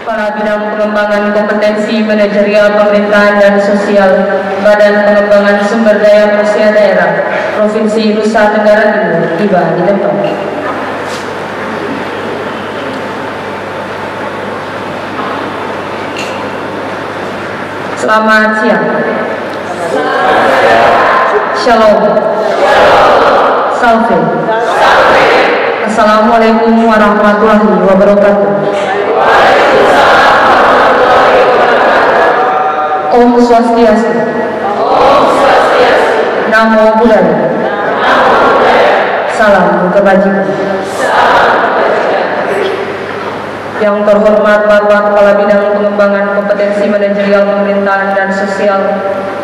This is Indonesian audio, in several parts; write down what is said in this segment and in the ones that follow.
Kepala Bidang Pengembangan Kompetensi Manajerial Pemerintahan dan Sosial Badan Pengembangan Sumber Daya Manusia Daerah Provinsi Nusa Tenggara Timur tiba di tempat. Selamat siang. Shalom. Salve. Assalamualaikum warahmatullahi wabarakatuh. Om Swastiastu. Namo Buddhaya. Salam kebajikan. Yang terhormat Bapak Kepala Bidang Pengembangan Kompetensi Manajerial Pemerintahan dan Sosial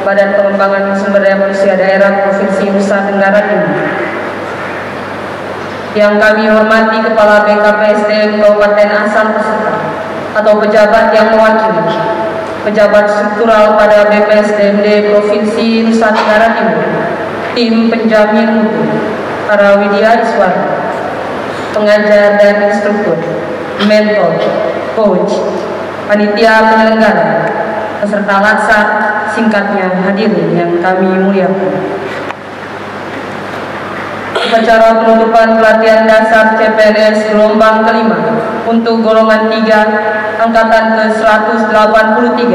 Badan Pengembangan Sumber Daya Manusia Daerah Provinsi Nusa Tenggara Timur. Yang kami hormati Kepala BKPSDM Kabupaten asal peserta atau pejabat yang mewakili, pejabat struktural pada BPSDMD Provinsi Nusa Tenggara Timur, tim penjamin mutu, para widyaswara, pengajar dan instruktur, mentor, coach, panitia penyelenggara, peserta laksa, singkatnya hadirin yang kami muliakan. Upacara penutupan pelatihan dasar CPNS gelombang kelima untuk golongan 3 angkatan ke-183,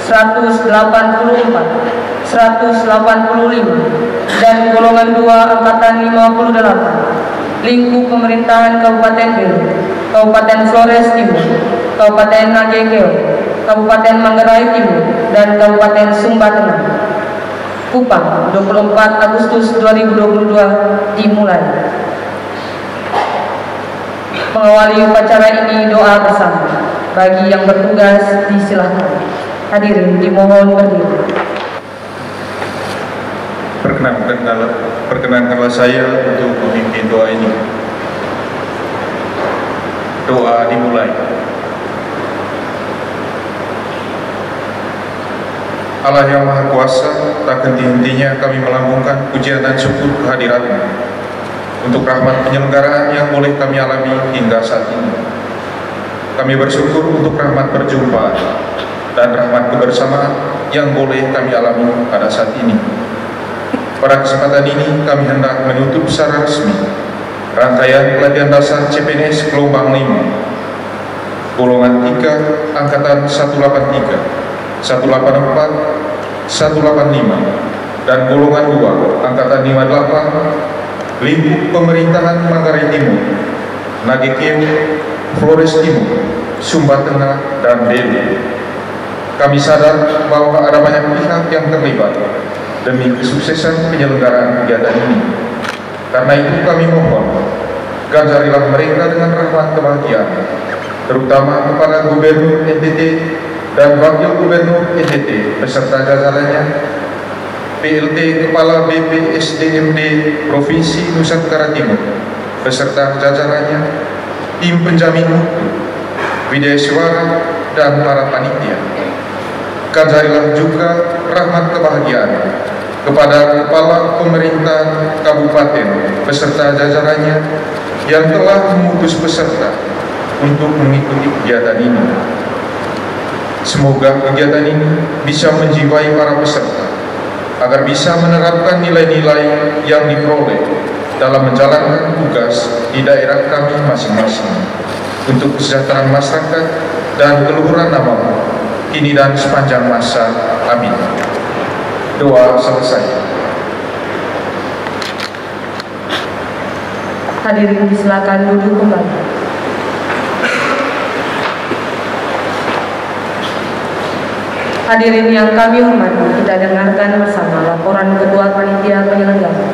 184, 185 dan golongan 2 angkatan 58 lingkup pemerintahan Kabupaten Belu, Kabupaten Flores Timur, Kabupaten Nagekeo, Kabupaten Manggarai Timur dan Kabupaten Sumba Tengah. Kupang 24 Agustus 2022 dimulai. Mengawali upacara ini doa bersama. Bagi yang bertugas disilahkan. Hadirin dimohon berdiri. Perkenankanlah saya untuk memimpin doa ini. Doa dimulai. Allah yang Maha Kuasa, tak henti-hentinya kami melambungkan pujian dan syukur kehadirat-Mu untuk rahmat penyelenggaraan yang boleh kami alami hingga saat ini. Kami bersyukur untuk rahmat perjumpaan dan rahmat kebersamaan yang boleh kami alami pada saat ini. Pada kesempatan ini kami hendak menutup secara resmi rangkaian pelatihan dasar CPNS gelombang 5 golongan 3 angkatan 183, 184, 185 dan golongan 2 angkatan 58 lingkup pemerintahan Manggarai Timur, Nagekeo, Flores Timur, Sumba Tengah dan Belu. Kami sadar bahwa ada banyak pihak yang terlibat demi kesuksesan penyelenggaraan kegiatan ini. Karena itu kami mohon, ganjarilah mereka dengan rahmat kebahagiaan, terutama kepada Gubernur NTT dan Wakil Gubernur NTT beserta jajarannya, PLT Kepala BPSDMD Provinsi Nusa Tenggara Timur beserta jajarannya, tim penjamin mutu, widyaswara dan para panitia. Ganjarilah juga rahmat kebahagiaan kepada Kepala Pemerintahan Kabupaten beserta jajarannya yang telah memutus peserta untuk mengikuti kegiatan ini. Semoga kegiatan ini bisa menjiwai para peserta agar bisa menerapkan nilai-nilai yang diperoleh dalam menjalankan tugas di daerah kami masing-masing untuk kesejahteraan masyarakat dan keluhuran namamu kini dan sepanjang masa. Amin. Doa selesai. Hadirin disilakan duduk kembali. Hadirin yang kami hormati, kita dengarkan bersama laporan Ketua Panitia Penyelenggara.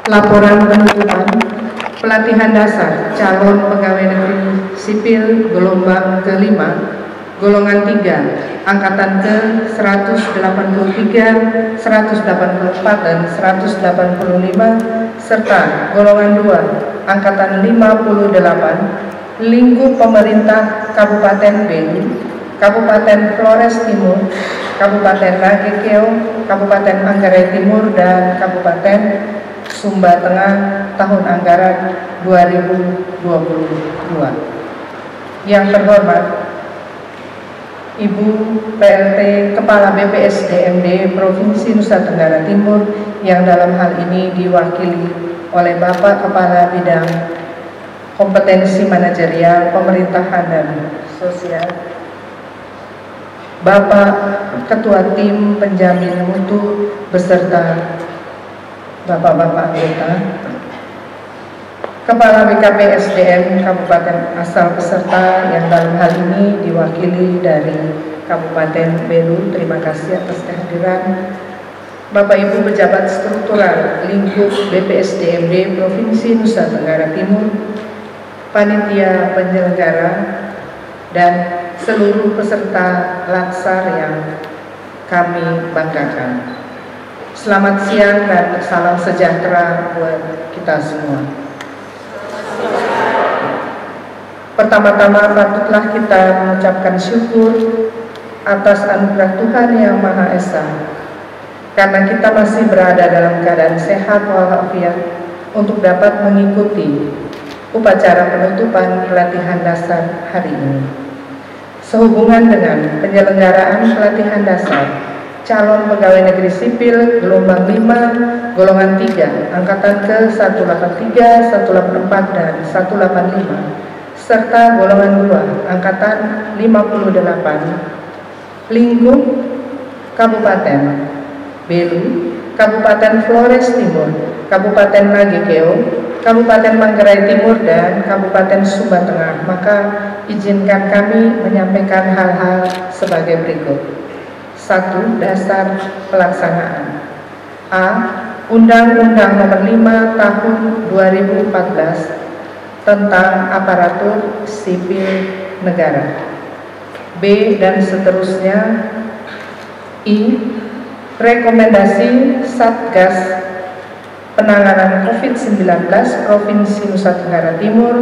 Laporan penutupan pelatihan dasar calon pegawai negeri sipil gelombang kelima, golongan 3, angkatan ke-183, 184 dan 185, serta golongan 2, angkatan 58, lingkup pemerintah Kabupaten Belu, Kabupaten Flores Timur, Kabupaten Nagekeo, Kabupaten Manggarai Timur, dan Kabupaten Sumba Tengah tahun anggaran 2022. Yang terhormat Ibu PLT Kepala BPSDMD Provinsi Nusa Tenggara Timur yang dalam hal ini diwakili oleh Bapak Kepala Bidang Kompetensi Manajerial Pemerintahan dan Sosial, Bapak Ketua Tim Penjamin Mutu beserta Bapak-Bapak anggota, Kepala BKPSDM Kabupaten asal peserta yang dalam hal ini diwakili dari Kabupaten Belu, terima kasih atas kehadiran. Bapak Ibu pejabat struktural lingkup BPSDMD Provinsi Nusa Tenggara Timur, panitia penyelenggara, dan seluruh peserta laksar yang kami banggakan. Selamat siang dan salam sejahtera buat kita semua. Pertama-tama patutlah kita mengucapkan syukur atas anugerah Tuhan Yang Maha Esa, karena kita masih berada dalam keadaan sehat walafiat untuk dapat mengikuti upacara penutupan pelatihan dasar hari ini. Sehubungan dengan penyelenggaraan pelatihan dasar calon pegawai negeri sipil gelombang 5, golongan 3, angkatan ke-183, 184, dan 185, serta golongan 2, angkatan 58, lingkup Kabupaten Belu, Kabupaten Flores Timur, Kabupaten Nagekeo, Kabupaten Manggarai Timur, dan Kabupaten Sumba Tengah, maka izinkan kami menyampaikan hal-hal sebagai berikut. 1. Dasar pelaksanaan. A. Undang-Undang Nomor 5 Tahun 2014 tentang aparatur sipil negara. B. Dan seterusnya. I. Rekomendasi Satgas Penanganan COVID-19 Provinsi Nusa Tenggara Timur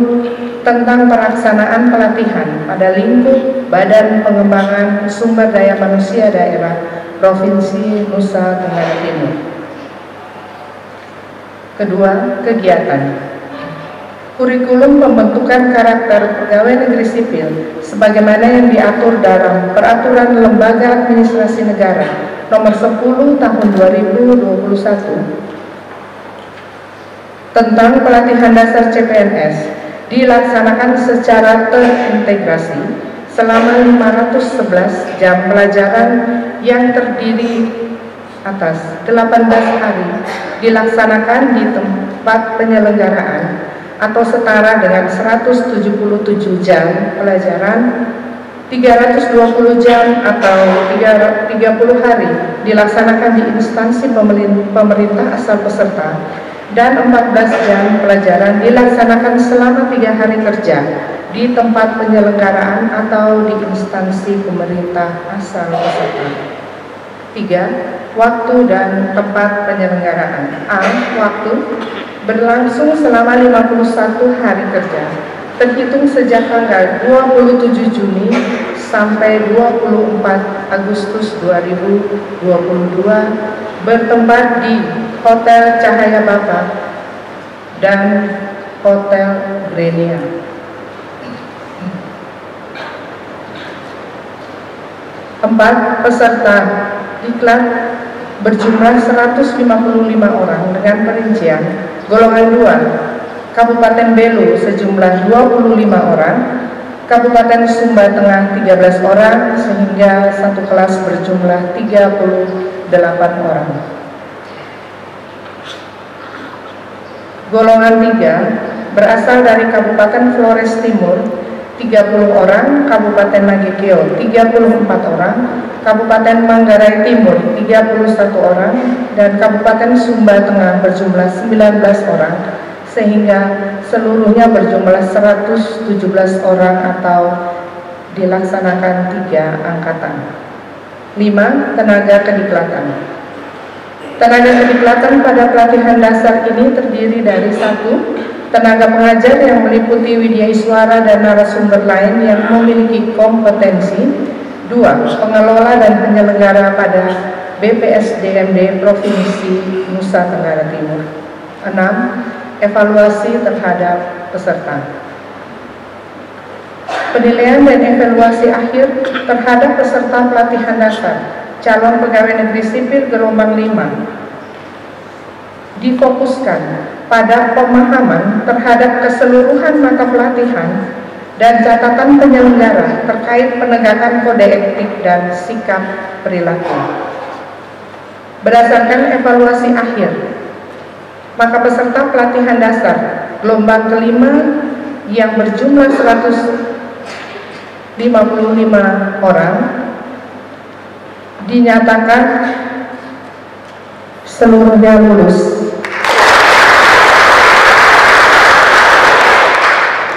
tentang pelaksanaan pelatihan pada lingkup Badan Pengembangan Sumber Daya Manusia Daerah Provinsi Nusa Tenggara Timur. Kedua, kegiatan. Kurikulum pembentukan karakter pegawai negeri sipil sebagaimana yang diatur dalam Peraturan Lembaga Administrasi Negara Nomor 10 Tahun 2021 tentang pelatihan dasar CPNS dilaksanakan secara terintegrasi selama 511 jam pelajaran yang terdiri atas 18 hari dilaksanakan di tempat penyelenggaraan atau setara dengan 177 jam pelajaran, 320 jam atau 30 hari dilaksanakan di instansi pemerintah asal peserta, dan 14 jam pelajaran dilaksanakan selama 3 hari kerja di tempat penyelenggaraan atau di instansi pemerintah asal peserta. 3. Waktu dan tempat penyelenggaraan. A. Waktu berlangsung selama 51 hari kerja terhitung sejak tanggal 27 Juni sampai 24 Agustus 2022 bertempat di Hotel Cahaya Bapa dan Hotel Grenia. 4. Peserta diklat berjumlah 155 orang dengan perincian golongan 2 Kabupaten Belu sejumlah 25 orang, Kabupaten Sumba Tengah 13 orang, sehingga satu kelas berjumlah 38 orang. Golongan 3 berasal dari Kabupaten Flores Timur 30 orang, Kabupaten Nagekeo 34 orang, Kabupaten Manggarai Timur 31 orang, dan Kabupaten Sumba Tengah berjumlah 19 orang, sehingga seluruhnya berjumlah 117 orang atau dilaksanakan 3 angkatan. 5. Tenaga kediklatan. Tenaga kediklatan pada pelatihan dasar ini terdiri dari 1. Tenaga pengajar yang meliputi widyaswara dan narasumber lain yang memiliki kompetensi. 2. Pengelola dan penyelenggara pada BPSDMD Provinsi Nusa Tenggara Timur. 6. Evaluasi terhadap peserta. Penilaian dan evaluasi akhir terhadap peserta pelatihan dasar calon pegawai negeri sipil gelombang 5 difokuskan pada pemahaman terhadap keseluruhan mata pelatihan dan catatan penyelenggara terkait penegakan kode etik dan sikap perilaku. Berdasarkan evaluasi akhir, maka peserta pelatihan dasar gelombang kelima yang berjumlah 155 orang dinyatakan seluruhnya lulus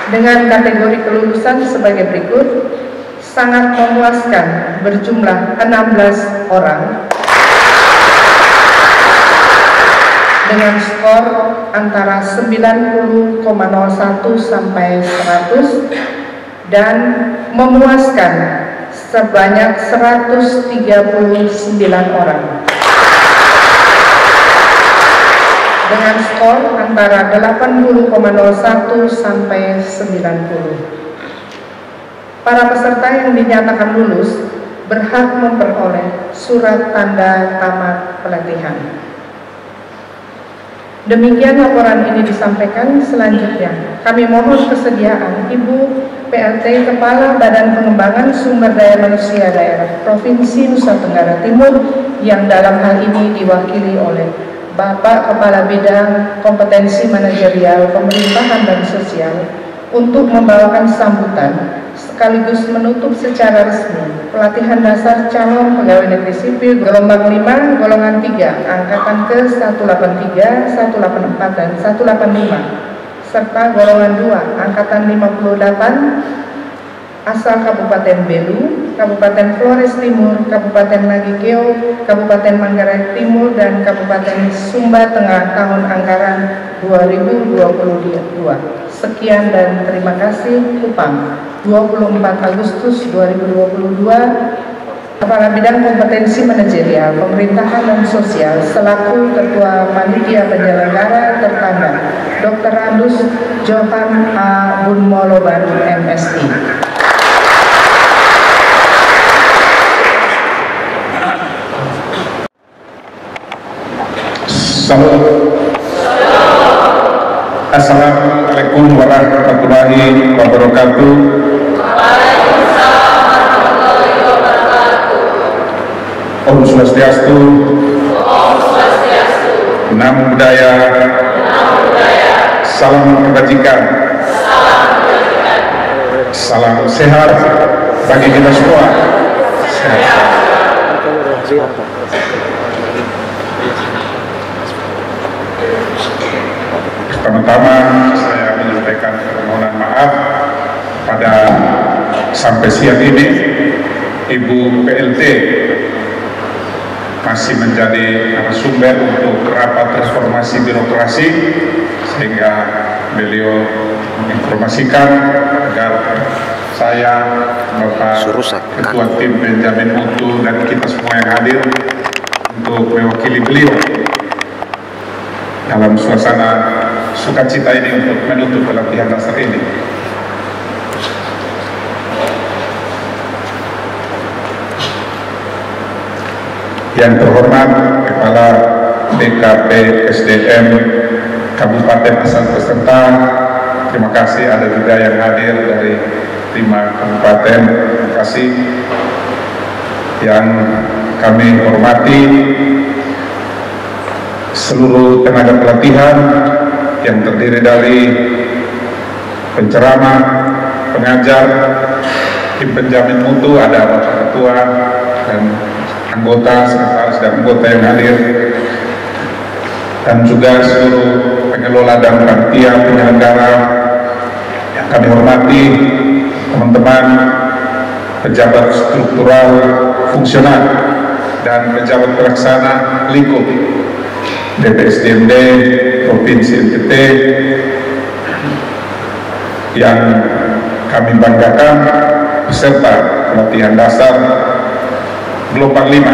dengan kategori kelulusan sebagai berikut: sangat memuaskan berjumlah 16 orang dengan skor antara 90,01 sampai 100 dan memuaskan sebanyak 139 orang dengan skor antara 80,01 sampai 90. Para peserta yang dinyatakan lulus berhak memperoleh surat tanda tamat pelatihan. Demikian laporan ini disampaikan. Selanjutnya, kami mohon kesediaan Ibu PLT Kepala Badan Pengembangan Sumber Daya Manusia Daerah Provinsi Nusa Tenggara Timur yang dalam hal ini diwakili oleh Bapak Kepala Bidang Kompetensi Manajerial Pemerintahan dan Sosial untuk membawakan sambutan sekaligus menutup secara resmi pelatihan dasar calon pegawai negeri sipil gelombang 5 golongan 3 angkatan ke-183, 184 dan 185 serta golongan 2 angkatan 58 asal Kabupaten Belu, Kabupaten Flores Timur, Kabupaten Nagikeo, Kabupaten Manggarai Timur dan Kabupaten Sumba Tengah tahun anggaran 2022. Sekian dan terima kasih. Kupang 24 Agustus 2022. Kepala Bidang Kompetensi Manajerial Pemerintahan dan Sosial selaku Ketua Panitia Penyelenggara tertanda Dr. Randus Johan A. Bunmoloban MSI. Assalamualaikum warahmatullahi wabarakatuh. Om Swastiastu. Namo Buddhaya. Salam kebajikan. Salam sehat bagi kita semua. Pertama-tama saya menyampaikan permohonan maaf pada sampai siang ini Ibu PLT masih menjadi narasumber untuk rapat transformasi birokrasi, sehingga beliau menginformasikan agar saya, Bapak Ketua Tim Benjamin Mutu dan kita semua yang hadir untuk mewakili beliau dalam suasana sukacita ini untuk menutup pelatihan dasar ini. Yang terhormat Kepala DKP SDM Kabupaten asal peserta, terima kasih. Ada juga yang hadir dari 5 kabupaten, terima kasih. Yang kami hormati seluruh tenaga pelatihan yang terdiri dari penceramah, pengajar, tim penjamin mutu, ada Bapak Ketua dan anggota, sekretaris dan anggota yang hadir, dan juga seluruh pengelola dan panitia penyelenggara yang kami hormati, teman-teman pejabat struktural fungsional dan pejabat pelaksana lingkup DPSDMD Provinsi NTT yang kami banggakan, peserta pelatihan dasar gelombang 5,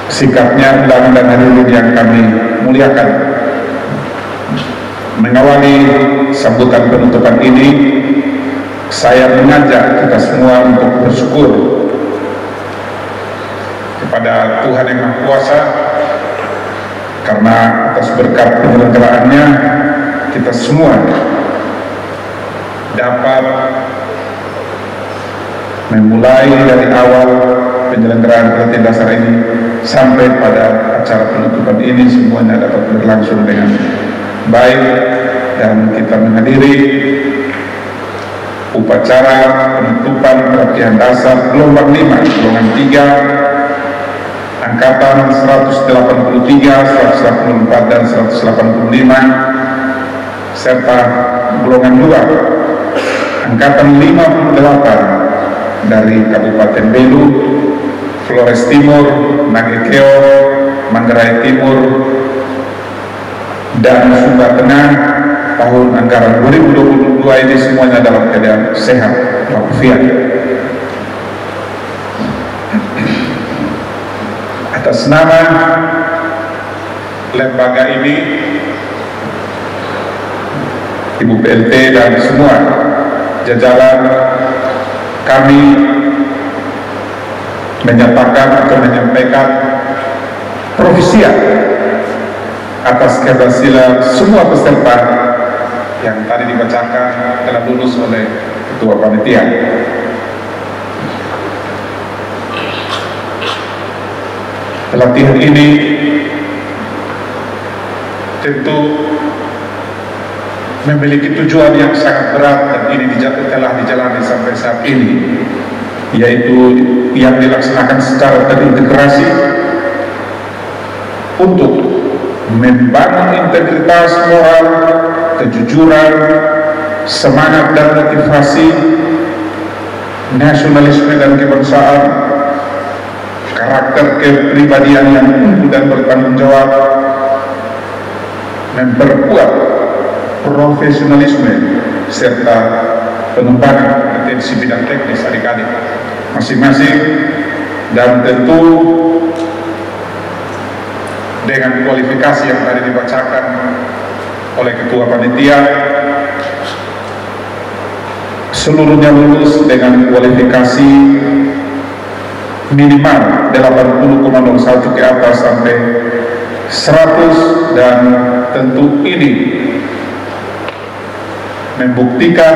sikapnya, undangan dan hadirin yang kami muliakan. mengawali sambutan penutupan ini, saya mengajak kita semua untuk bersyukur kepada Tuhan Yang Maha Kuasa, karena atas berkat penyelenggaraannya kita semua dapat memulai dari awal penyelenggaraan pelatihan dasar ini sampai pada acara penutupan ini semuanya dapat berlangsung dengan baik, dan kita menghadiri upacara penutupan pelatihan dasar gelombang 5, golongan 3, angkatan 183, 184 dan 185, serta golongan 2, angkatan 58 dari Kabupaten Belu, Flores Timur, Nagekeo, Manggarai Timur, dan Sumba Tengah. Tahun anggaran 2022 ini semuanya dalam keadaan sehat walafiat. Atas nama lembaga ini, Ibu PLT dan semua jajaran, kami menyatakan atau menyampaikan profisiat atas keberhasilan semua peserta yang tadi dibacakan telah lulus oleh Ketua Panitia. Pelatihan ini tentu memiliki tujuan yang sangat berat, dan ini telah dijalani sampai saat ini, yaitu yang dilaksanakan secara terintegrasi untuk membangun integritas moral, kejujuran, semangat dan motivasi, nasionalisme dan kebangsaan, karakter kepribadian yang unggul dan bertanggung jawab, memperkuat profesionalisme serta pengembangan kompetensi bidang teknis adik-adik masing-masing, dan tentu dengan kualifikasi yang tadi dibacakan oleh Ketua Panitia, seluruhnya lulus dengan kualifikasi minimal 80,01 ke atas sampai 100, dan tentu ini membuktikan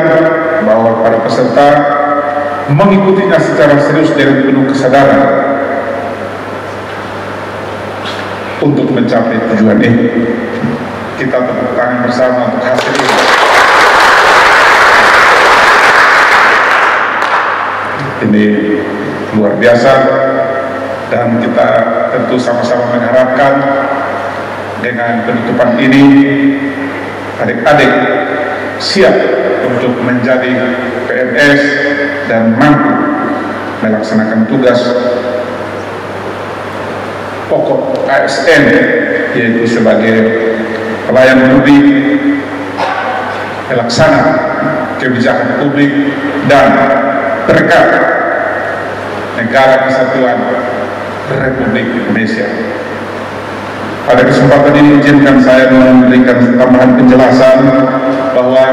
bahwa para peserta mengikutinya secara serius dengan penuh kesadaran untuk mencapai tujuan ini. Kita tepuk tangan bersama untuk hasil ini. Ini luar biasa, dan kita tentu sama-sama mengharapkan dengan penutupan ini adik-adik siap untuk menjadi PNS dan mampu melaksanakan tugas pokok ASN, yaitu sebagai pelayan publik, pelaksana kebijakan publik, dan berkat Negara Kesatuan Republik Indonesia. Pada kesempatan ini izinkan saya memberikan tambahan penjelasan bahwa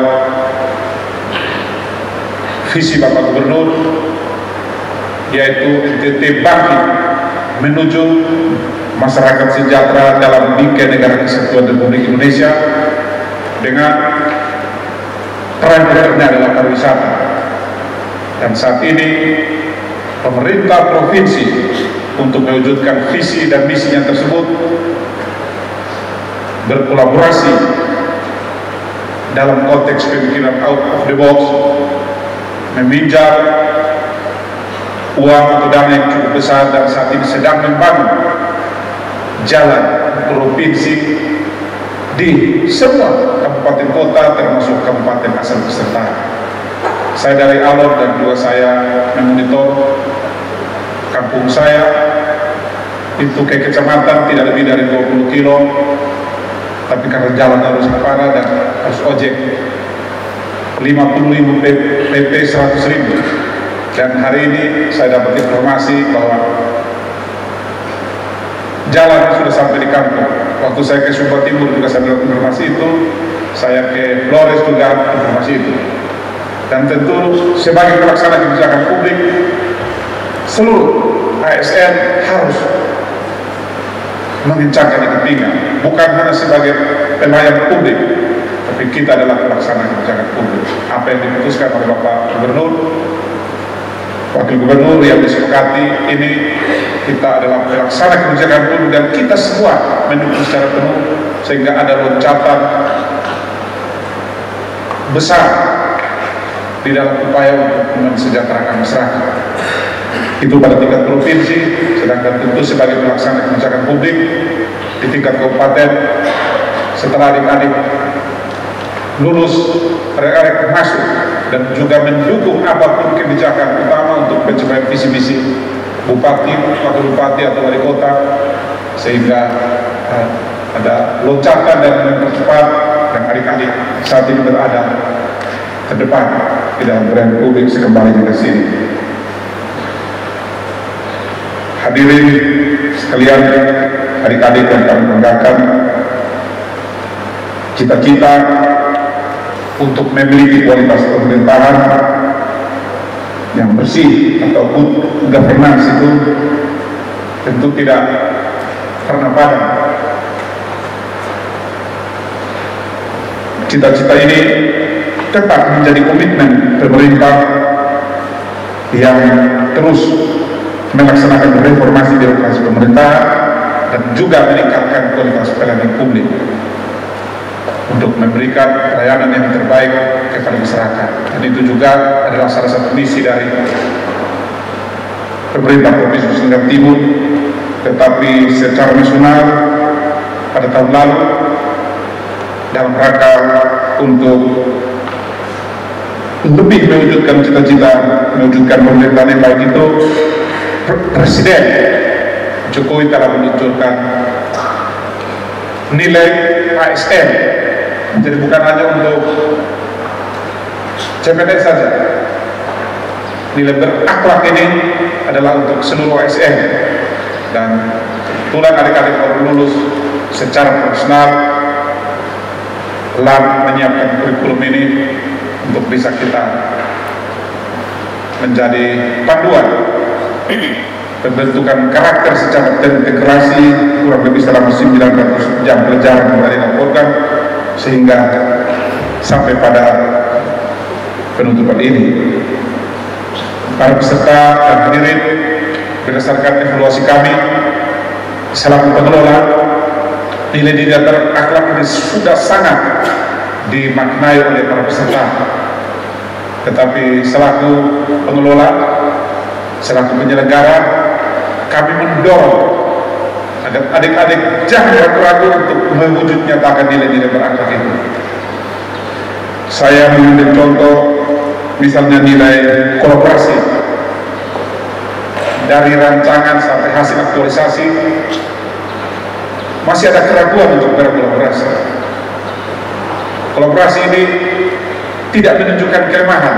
visi Bapak Gubernur, yaitu NTT bangkit menuju masyarakat sejahtera dalam bingkai Negara Kesatuan Republik Indonesia dengan tren besarnya adalah pariwisata. Dan saat ini pemerintah provinsi untuk mewujudkan visi dan misinya tersebut berkolaborasi dalam konteks pemikiran out of the box, meminjam uang atau dana yang cukup besar, dan saat ini sedang membangun jalan provinsi di semua kabupaten kota termasuk kabupaten asal peserta. Saya dari Alor dan juga saya memonitor kampung saya itu ke kecamatan tidak lebih dari 20 kilo, tapi karena jalan harus parah dan harus ojek 50.000 PP 100.000. Dan hari ini saya dapat informasi bahwa jalan sudah sampai di kampung. Waktu saya ke Sumba Timur juga saya dapat informasi itu, saya ke Flores juga informasi itu. Dan tentu sebagai pelaksana kebijakan publik, seluruh ASN harus mengencangkan ikat pinggang, bukan hanya sebagai pelayan publik, tapi kita adalah pelaksana kebijakan publik. Apa yang diputuskan oleh Bapak Gubernur, Wakil Gubernur yang disepakati ini, kita adalah pelaksana kebijakan publik dan kita semua mendukung secara penuh, sehingga ada loncatan besar di dalam upaya untuk mensejahterakan masyarakat. Itu pada tingkat provinsi, sedangkan tentu sebagai pelaksana kebijakan publik di tingkat kabupaten, setelah adik-adik lulus, adik-adik masuk dan juga mendukung apapun kebijakan utama untuk pencapaian visi-misi bupati, wakil bupati atau wali kota, sehingga ada loncatan dan mempercepat, dan adik-adik saat ini berada ke depan di dalam pelayanan publik sekembali ke sini. Hadirin sekalian, adik-adik yang kami banggakan, cita-cita untuk memiliki kualitas pemerintahan yang bersih atau good governance itu tentu tidak pernah padam. Cita-cita ini tetap menjadi komitmen pemerintah yang terus melaksanakan reformasi birokrasi pemerintah dan juga meningkatkan kualitas pelayanan publik untuk memberikan pelayanan yang terbaik kepada masyarakat. Dan itu juga adalah salah satu misi dari pemerintah Provinsi Nusa Tenggara Timur. Tetapi secara nasional pada tahun lalu, dalam rangka untuk lebih mewujudkan cita-cita, mewujudkan pemerintahan yang baik itu, Presiden Jokowi telah meluncurkan nilai ASN. Jadi bukan hanya untuk CPNS saja. Nilai berakhlak ini adalah untuk seluruh ASN. Dan kebetulan adik-adik baru lulus secara profesional telah menyiapkan kurikulum ini untuk bisa kita menjadi panduan pembentukan karakter secara terintegrasi kurang lebih selama 900 jam pelajaran yang dilaporkan sehingga sampai pada penutupan ini. Para peserta dan hadirin, berdasarkan evaluasi kami selaku pengelola, nilai-nilai berakhlak ini sudah sangat dimaknai oleh para peserta. Tetapi selaku pengelola, selaku penyelenggara, kami mendorong agar adik-adik jangan ragu-ragu untuk mewujud nyatakan nilai-nilai berakhlak itu. Saya mengambil contoh misalnya nilai kolaborasi, dari rancangan sampai hasil aktualisasi masih ada keraguan untuk berkolaborasi. Kolaborasi ini tidak menunjukkan kelemahan,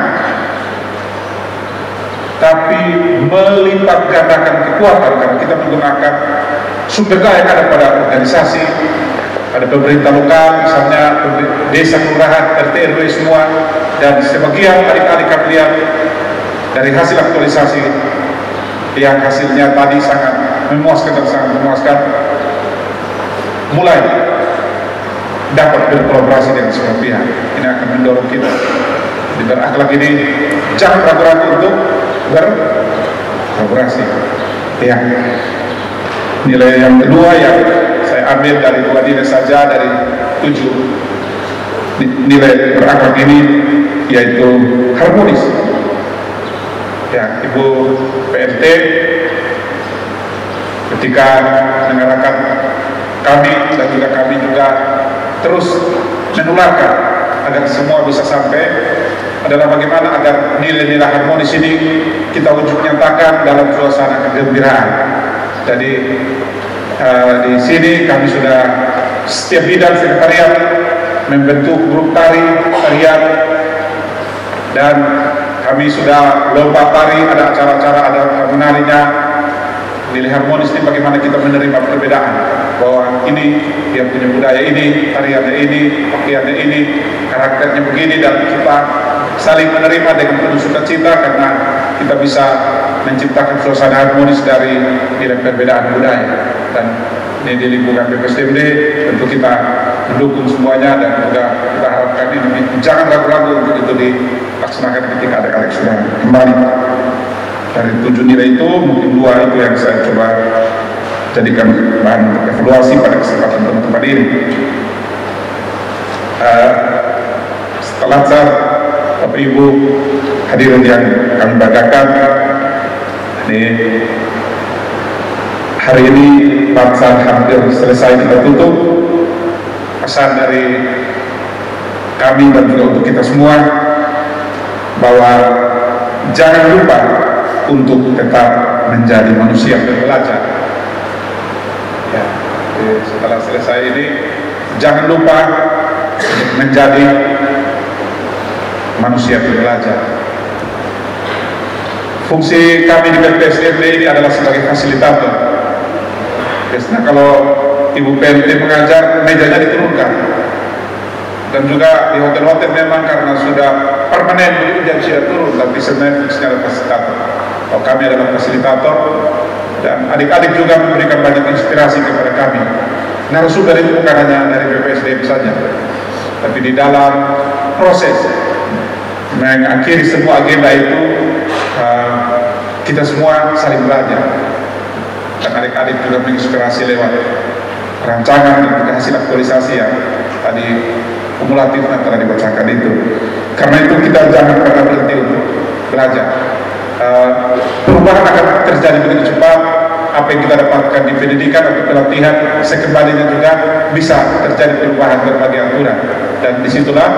tapi melipat gandakan kekuatan karena kita menggunakan sumber daya yang ada pada organisasi, pada pemerintah lokal, misalnya desa, kelurahan, RT, RW semua, dan sebagian adik-adik kalian dari hasil aktualisasi yang hasilnya tadi sangat memuaskan dan sangat memuaskan, mulai dapat berkolaborasi dengan semua pihak. Ini akan mendorong kita di berakhlak ini jangan ragu-ragu untuk berkolaborasi. Ya. Nilai yang kedua yang saya ambil dari 2 nilai saja dari 7 nilai berakhlak ini, yaitu harmonis. Ya, Ibu PRT ketika mengarahkan kami dan juga kami juga terus menularkan agar semua bisa sampai adalah bagaimana agar nilai-nilai harmonis ini kita wujud nyatakan dalam suasana kegembiraan. Jadi di sini kami sudah setiap bidang sekretariat membentuk grup tarian, dan kami sudah lomba tari, ada acara-acara, ada menarinya. Nilai harmonis ini bagaimana kita menerima perbedaan bahwa ini dia punya budaya ini, tariannya ini, pakaiannya ini, karakternya begini, dan kita saling menerima dengan penuh sukacita karena kita bisa menciptakan suasana harmonis dari perbedaan budaya. Dan ini di lingkungan BPSDMD tentu kita mendukung semuanya, dan juga kita harapkan ini jangan ragu-ragu untuk itu dilaksanakan ketika adik-adik sudah kembali. Dari 7 nilai itu mungkin 2 itu yang saya coba jadikan bahan untuk evaluasi pada kesempatan teman-teman ini. Setelah Bapak Ibu hadirin yang kami banggakan, ini hari ini bangsa hampir selesai kita tutup. Pesan dari kami dan juga untuk kita semua bahwa jangan lupa untuk tetap menjadi manusia yang belajar. Ya, setelah selesai ini jangan lupa untuk menjadi manusia yang belajar. Fungsi kami di BPSDMD ini adalah sebagai fasilitator. Biasanya kalau Ibu PLT mengajar, mejanya diturunkan. Dan juga di hotel-hotel memang karena sudah permanen begitu jadi sudah turun, tapi sebenarnya fungsinya adalah fasilitator. Kalau kami adalah fasilitator, dan adik-adik juga memberikan banyak inspirasi kepada kami. Narasumber itu bukan hanya dari BPSDM saja, tapi di dalam proses mengakhiri semua agenda itu kita semua saling belajar, dan adik-adik juga menginspirasi lewat rancangan dan juga hasil aktualisasi yang tadi kumulatif yang telah dibacakan itu. Karena itu kita jangan pernah berhenti untuk belajar. Perubahan akan terjadi begitu cepat. Apa yang kita dapatkan di pendidikan atau pelatihan, sekembalinya juga bisa terjadi perubahan berbagai aturan. Dan disitulah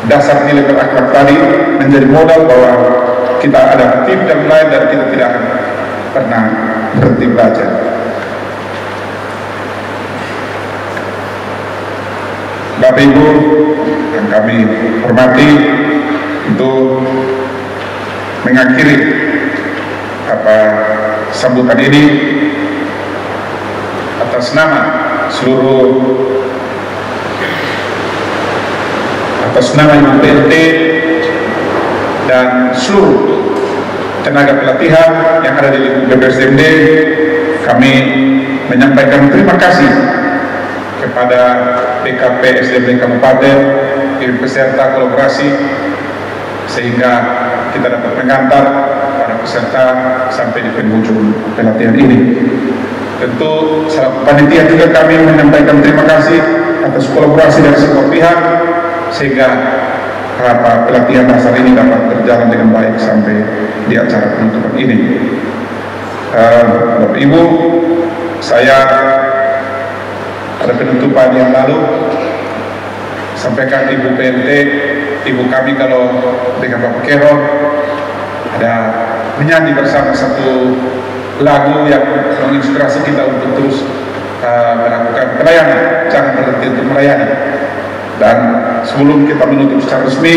dasar nilai berakhlak tadi menjadi modal bahwa kita ada tim dan lain, dan kita tidak akan pernah berhenti belajar. Bapak Ibu yang kami hormati, untuk mengakhiri sambutan ini atas nama Ibu PLT dan seluruh tenaga pelatihan yang ada di lingkup BPSDMD, kami menyampaikan terima kasih kepada PKP SDMD Kabupaten yang peserta kolaborasi sehingga kita dapat mengantar para peserta sampai di penghujung pelatihan ini. Tentu panitia juga kami menyampaikan terima kasih atas kolaborasi dari semua pihak sehingga pelatihan dasar ini dapat berjalan dengan baik sampai di acara penutupan ini. Bapak Ibu, saya pada penutupan yang lalu sampaikan Ibu PLT, Ibu kami kalau dengan Bapak Kero ada menyanyi bersama satu lagu yang menginspirasi kita untuk terus melakukan pelayanan, jangan berhenti untuk melayani. Dan sebelum kita menutup secara resmi,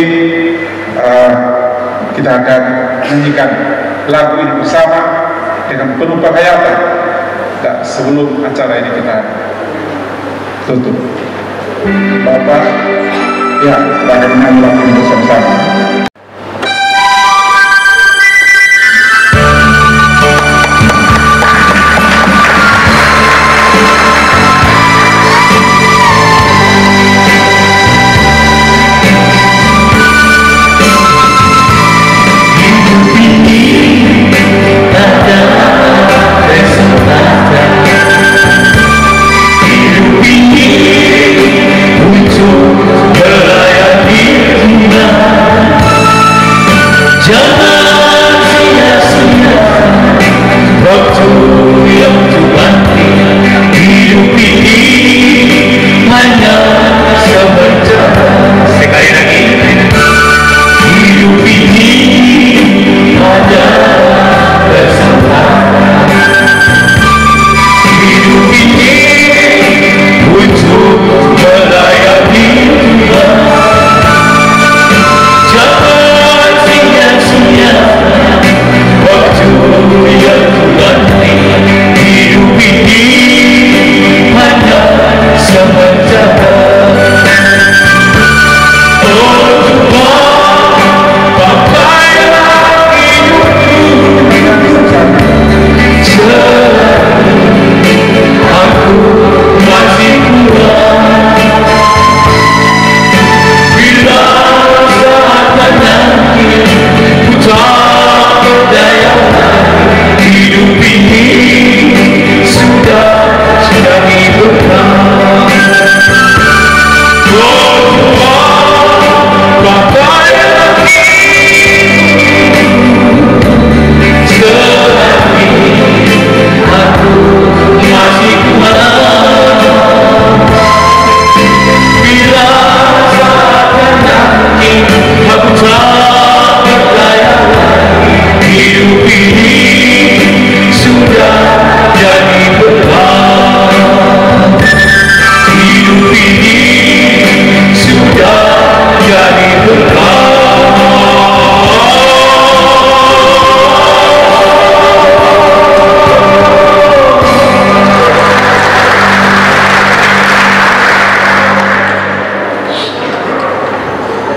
kita akan menyanyikan lagu ini bersama dengan penuh penghayatan. Dan sebelum acara ini kita tutup, Bapak, ya, kita akan menyanyi lagu ini bersama-sama. Untuk melayani Tuhan.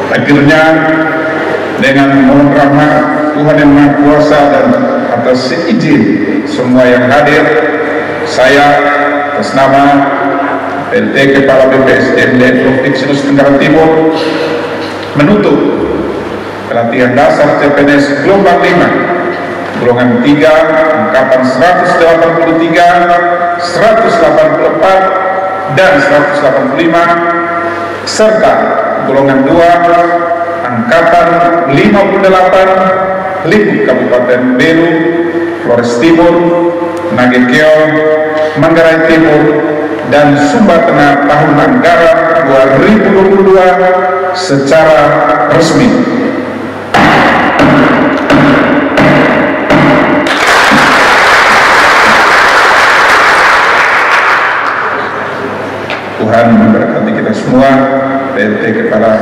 Akhirnya dengan mohon rahmat Tuhan yang Maha Kuasa dan atas izin semua yang hadir, saya atas nama PLT Kepala BPSDM Provinsi Nusa Tenggara Timur menutup pelatihan dasar CPNS Gelombang 5 golongan 3 angkatan 183, 184 dan 185 serta golongan 2 angkatan 58 lingkup Kabupaten Belu, Flores Timur, Nagekeo, Manggarai Timur dan Sumba Tengah tahun anggaran 2022 secara resmi. Tuhan memberkati kita semua. PLT Kepala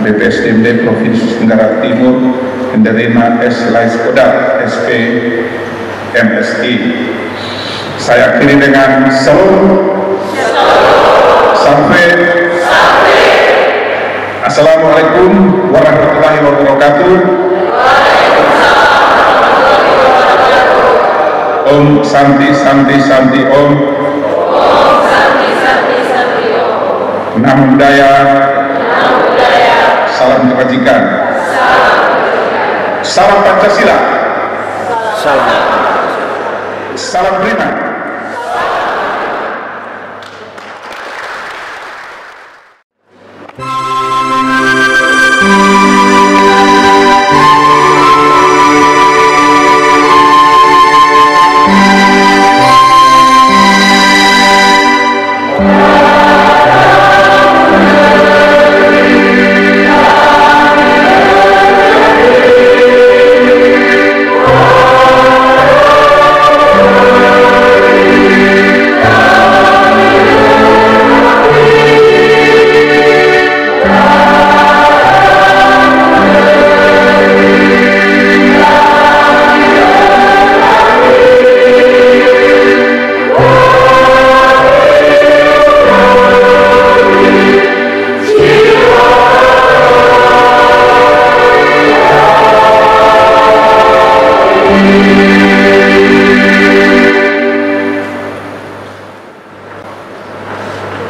BPSDM Provinsi Nusa Tenggara Timur menerima S.Laiskoda SP MSI. Saya akhiri dengan salam sampai. Assalamualaikum warahmatullahi wabarakatuh. Om Santi Santi Santi Om. Namo Buddhaya. Salam kebajikan. Salam Pancasila. Salam Prima.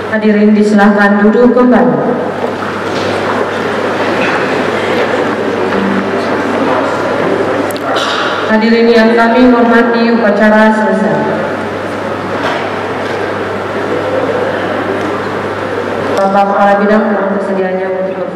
Hadirin disilahkan duduk kembali. Hadirin yang kami hormati, upacara selesai. Bapak Kepala Bidang mohon kesediaannya untuk